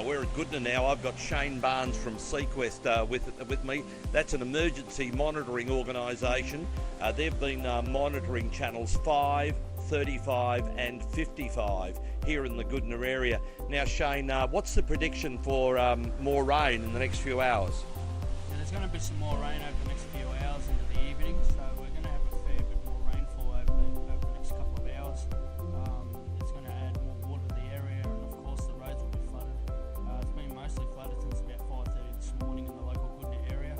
We're at Goodna now. I've got Shane Barnes from SEQUEST with me. That's an emergency monitoring organisation. They've been monitoring channels 5, 35 and 55 here in the Goodna area. Now Shane, what's the prediction for more rain in the next few hours? Yeah, there's going to be some more rain over the next few hours into the evening, so we're going to have a fair bit more rainfall over the next couple of hours. It's going to add more water to the area, and of course the roads will be flooded. It's been mostly flooded since about 5:30 this morning in the local Goodna area.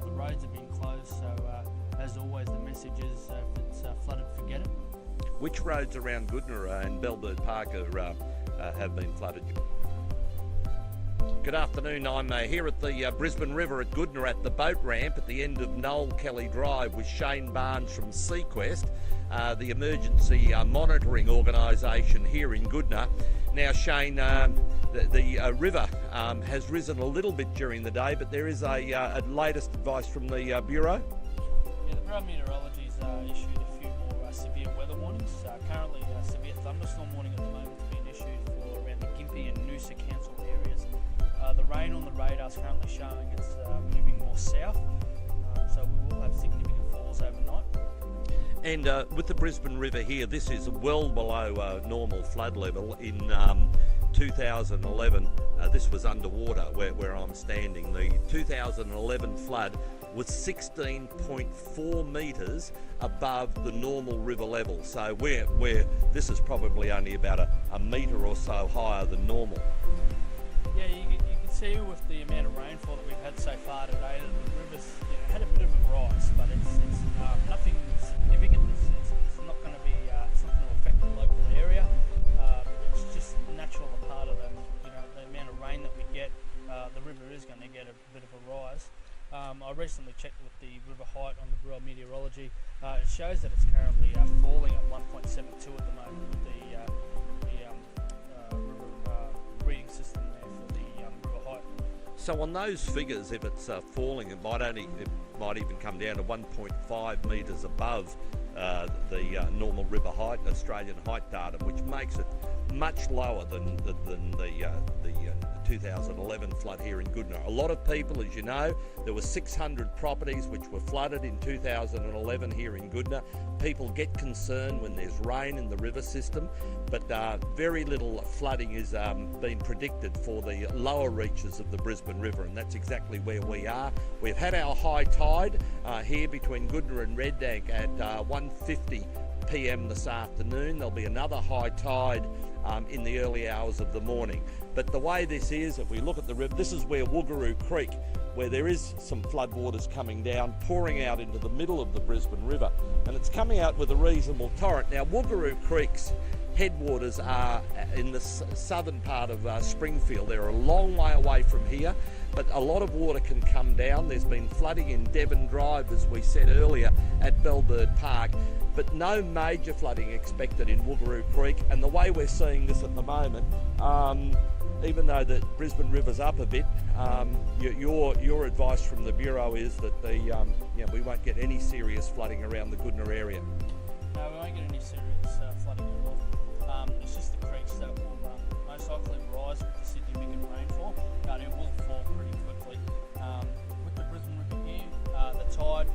The roads have been closed, so as always the message is if it's flooded, forget it. Which roads around Goodna and Bellbird Park have been flooded? Good afternoon, I'm here at the Brisbane River at Goodna at the boat ramp at the end of Noel Kelly Drive with Shane Barnes from SEQUEST, the emergency monitoring organisation here in Goodna. Now Shane, the river has risen a little bit during the day, but there is a latest advice from the Bureau. Yeah, the Bureau of Meteorology has issued a few more severe weather warnings. Currently a severe thunderstorm warning at the moment has been issued for around the Gympie and Noosa council areas. The rain on the radar is currently showing it's moving more south, so we will have significant falls overnight. And with the Brisbane River here, this is well below normal flood level. In 2011, this was underwater where I'm standing. The 2011 flood was 16.4 metres above the normal river level. So this is probably only about a metre or so higher than normal. Yeah, you can see with the amount of rainfall that we've had so far today that the river's had a bit of a rise, but it's nothing significant. It's not going to be it's not going to affect the local area. It's just natural a part of the amount of rain that we get. The river is going to get a bit of a rise. I recently checked with the river height on the Bureau of Meteorology. It shows that it's currently falling at 1.72 at the moment with the river reading system there for the river height. So on those figures, if it's falling, it might even come down to 1.5 metres above the normal river height, Australian height data, which makes it much lower than the 2011 flood here in Goodna. A lot of people, as you know, there were 600 properties which were flooded in 2011 here in Goodna. People get concerned when there's rain in the river system, but very little flooding is being predicted for the lower reaches of the Brisbane River, and that's exactly where we are. We've had our high tide here between Goodna and Reddank at 1:50 p.m. this afternoon. There'll be another high tide in the early hours of the morning. But the way this is, if we look at the river, this is where Woogaroo Creek, where there is some floodwaters coming down, pouring out into the middle of the Brisbane River, and it's coming out with a reasonable torrent. Now Woogaroo Creek's headwaters are in the southern part of Springfield. They're a long way away from here, but a lot of water can come down. There's been flooding in Devon Drive, as we said earlier, at Bellbird Park, but no major flooding expected in Woogaroo Creek. And the way we're seeing this at the moment, even though the Brisbane River's up a bit, your advice from the Bureau is that we won't get any serious flooding around the Goodna area. No, we won't get any serious flooding at all. It's just the creeks that will most likely rise with the significant rainfall, but it will fall pretty quickly. With the Brisbane River here, the tide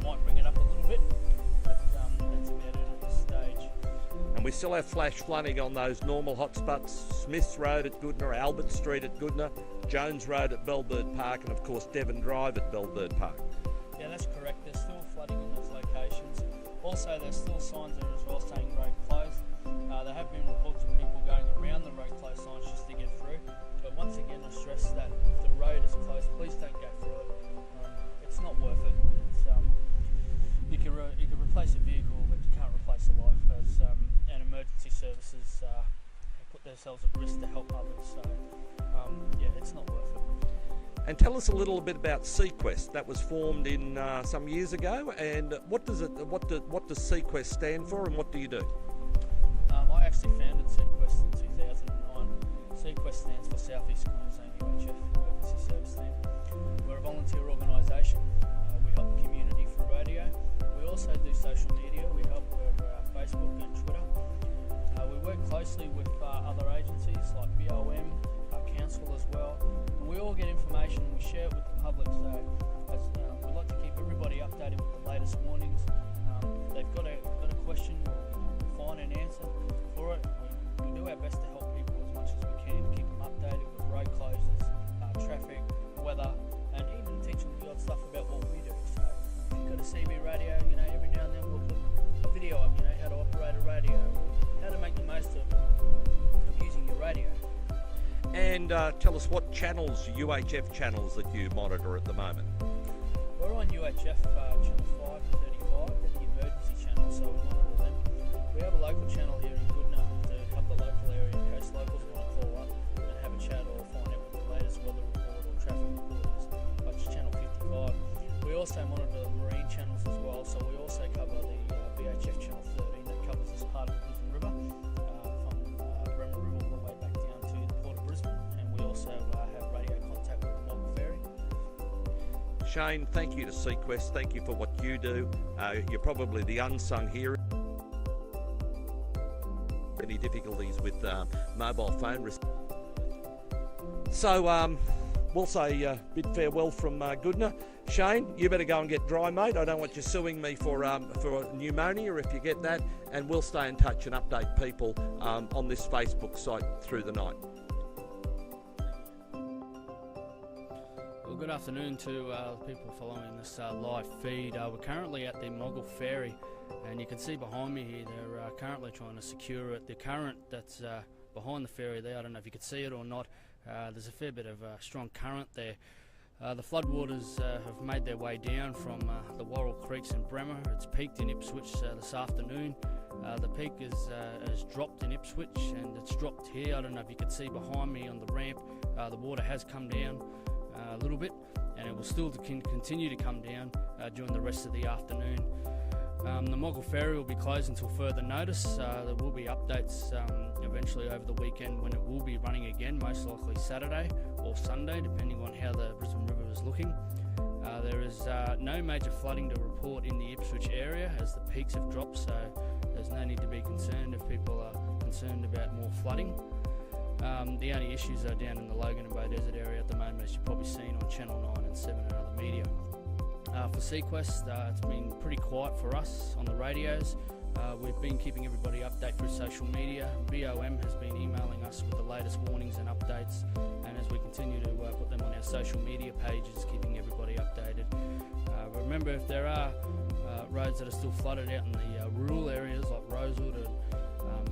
might bring it up a little bit, but that's about it at this stage. And we still have flash flooding on those normal hotspots: Smiths Road at Goodna, Albert Street at Goodna, Jones Road at Bellbird Park, and of course Devon Drive at Bellbird Park. Yeah, that's correct. There's still flooding in those locations. Also, there's still signs there as well saying road closed. There have been reports of people going around the road closed signs just to get through. But once again, I stress that if the road is closed, please don't go through it. It's not worth it. You can replace a vehicle, but you can't replace a life, and emergency services put themselves at risk to help others. So yeah, it's not worth it. And tell us a little bit about SEQUEST. That was formed in some years ago, and what does SEQUEST stand for, and what do you do? I actually founded SEQUEST in 2009. SEQUEST stands for South East Queensland UHF Emergency Service Team. We're a volunteer organisation. We help the community through radio. We also do social media. We help with Facebook and Twitter. We work closely with other agencies like BOM, council as well. And we all get information and we share it with the public. So we like to keep everybody updated with the latest warnings. If they've got a question, we'll find an answer for it. We do our best to help people as much as we can, keep them updated with road closures, traffic, weather, and even teach them the odd stuff about what we do. So if you've got a CB radio, every now and then we'll put a video up, how to operate a radio, how to make the most of using your radio. And tell us what channels, UHF channels, that you monitor at the moment. We're on UHF channel 5 and 35, they're the emergency channels, so we monitor them. We have a local channel here in Goodna to cover the local area in case locals want to call up and have a chat or find out what the latest weather report or traffic report is, such as channel 55. We also monitor the marine channels as well, so we also cover the BHF channel 13 that covers this part of the Brisbane River, from Bremer River all the way back down to the Port of Brisbane, and we also have radio contact with the Mogul Ferry. Shane, thank you to SEQUEST, thank you for what you do. You're probably the unsung hero. Any difficulties with mobile phone. So we'll say bid farewell from Goodna. Shane, you better go and get dry, mate. I don't want you suing me for pneumonia if you get that, and we'll stay in touch and update people on this Facebook site through the night. Well, good afternoon to people following this live feed. We're currently at the Mogul Ferry, and you can see behind me here they're currently trying to secure it. The current that's behind the ferry there, I don't know if you could see it or not, there's a fair bit of strong current there. The floodwaters have made their way down from the Worrell Creeks in Bremer. It's peaked in Ipswich this afternoon. The peak has dropped in Ipswich, and it's dropped here. I don't know if you can see behind me on the ramp. The water has come down a little bit, and it will still continue to come down during the rest of the afternoon. The Mogul Ferry will be closed until further notice. There will be updates eventually over the weekend when it will be running again, most likely Saturday or Sunday, depending on how the Brisbane River is looking. There is no major flooding to report in the Ipswich area as the peaks have dropped, so there's no need to be concerned if people are concerned about more flooding. The only issues are down in the Logan and Bay Desert area at the moment, as you've probably seen on Channel 9 and 7 and other media. For SEQUEST, it's been pretty quiet for us on the radios. We've been keeping everybody updated through social media. BOM has been emailing us with the latest warnings and updates, and as we continue to put them on our social media pages, keeping everybody updated. Remember, if there are roads that are still flooded out in the rural areas like Rosewood and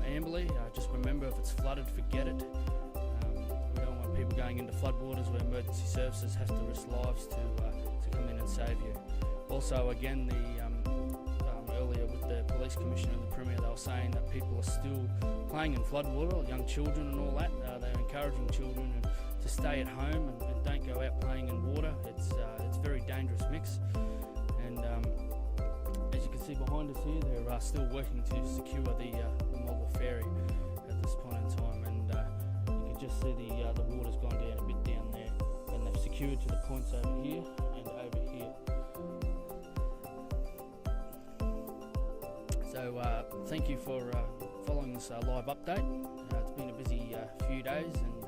Amberley, just remember, if it's flooded, forget it. We don't want people going into floodwaters where emergency services have to risk lives to come in and save you. Also, again, earlier with the police commissioner and the premier, they were saying that people are still playing in floodwater, young children and all that. They're encouraging children to stay at home and don't go out playing in water. It's a very dangerous mix. And as you can see behind us here, they're still working to secure the Mogul Ferry at this point in time. And you can just see the water's gone down a bit down there, and they've secured to the points over here and over here. So thank you for following this live update. It's been a busy few days, and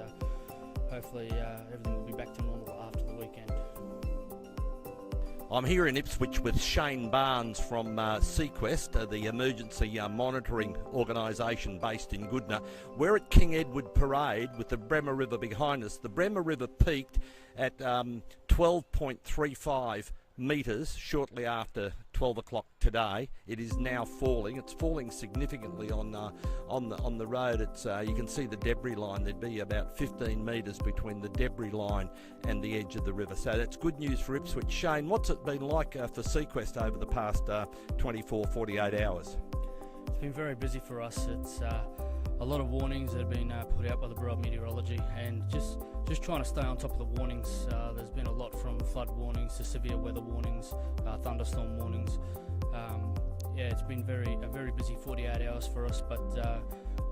hopefully everything will be back to normal after the weekend. I'm here in Ipswich with Shane Barnes from SEQUEST, the emergency monitoring organisation based in Goodna. We're at King Edward Parade with the Bremer River behind us. The Bremer River peaked at 12.35 metres shortly after 12 o'clock today. It is now falling. It's falling significantly on the road. It's you can see the debris line. There'd be about 15 metres between the debris line and the edge of the river. So that's good news for Ipswich. Shane, what's it been like for SEQUEST over the past 24, 48 hours? It's been very busy for us. It's a lot of warnings that have been put out by the Bureau of Meteorology, and just trying to stay on top of the warnings. There's been a lot from flood warnings to severe weather warnings, thunderstorm warnings. Yeah, it's been a very busy 48 hours for us, but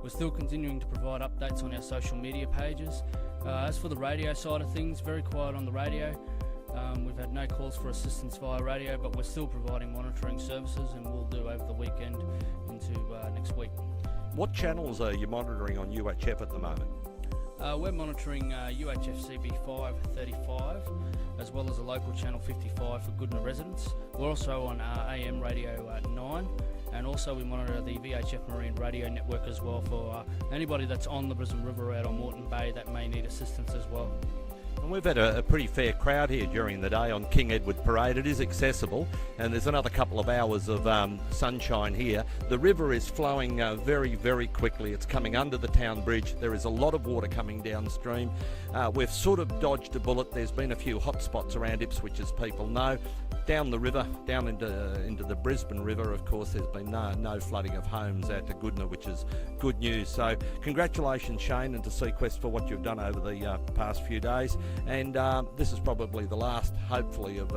we're still continuing to provide updates on our social media pages. As for the radio side of things, very quiet on the radio. We've had no calls for assistance via radio, but we're still providing monitoring services, and we'll do over the weekend into next week. What channels are you monitoring on UHF at the moment? We're monitoring UHF CB5 35 as well as a local channel 55 for Goodna residents. We're also on AM radio 9, and also we monitor the VHF Marine radio network as well for anybody that's on the Brisbane River out on Moreton Bay that may need assistance as well. And we've had a pretty fair crowd here during the day on King Edward Parade. It is accessible, and there's another couple of hours of sunshine here. The river is flowing very, very quickly. It's coming under the town bridge. There is a lot of water coming downstream. We've sort of dodged a bullet. There's been a few hot spots around Ipswich, as people know. Down the river, down into the Brisbane River, of course, there's been no flooding of homes out to Goodna, which is good news. So congratulations, Shane, and to SEQUEST for what you've done over the past few days. And this is probably the last, hopefully, of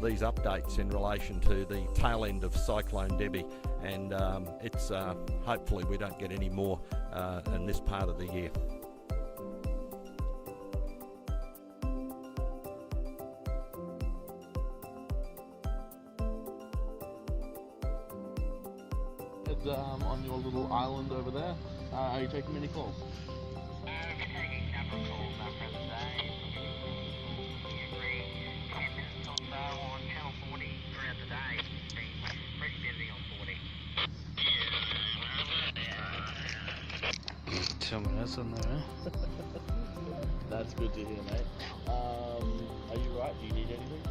these updates in relation to the tail end of Cyclone Debbie. And it's hopefully we don't get any more in this part of the year. On your little island over there, are you taking many calls? We're taking a number of calls for the day. Every 10 minutes or so on Channel 40 throughout the day. It's been pretty busy on 40. 2 minutes on there. That's good to hear, mate. Are you right? Do you need anything?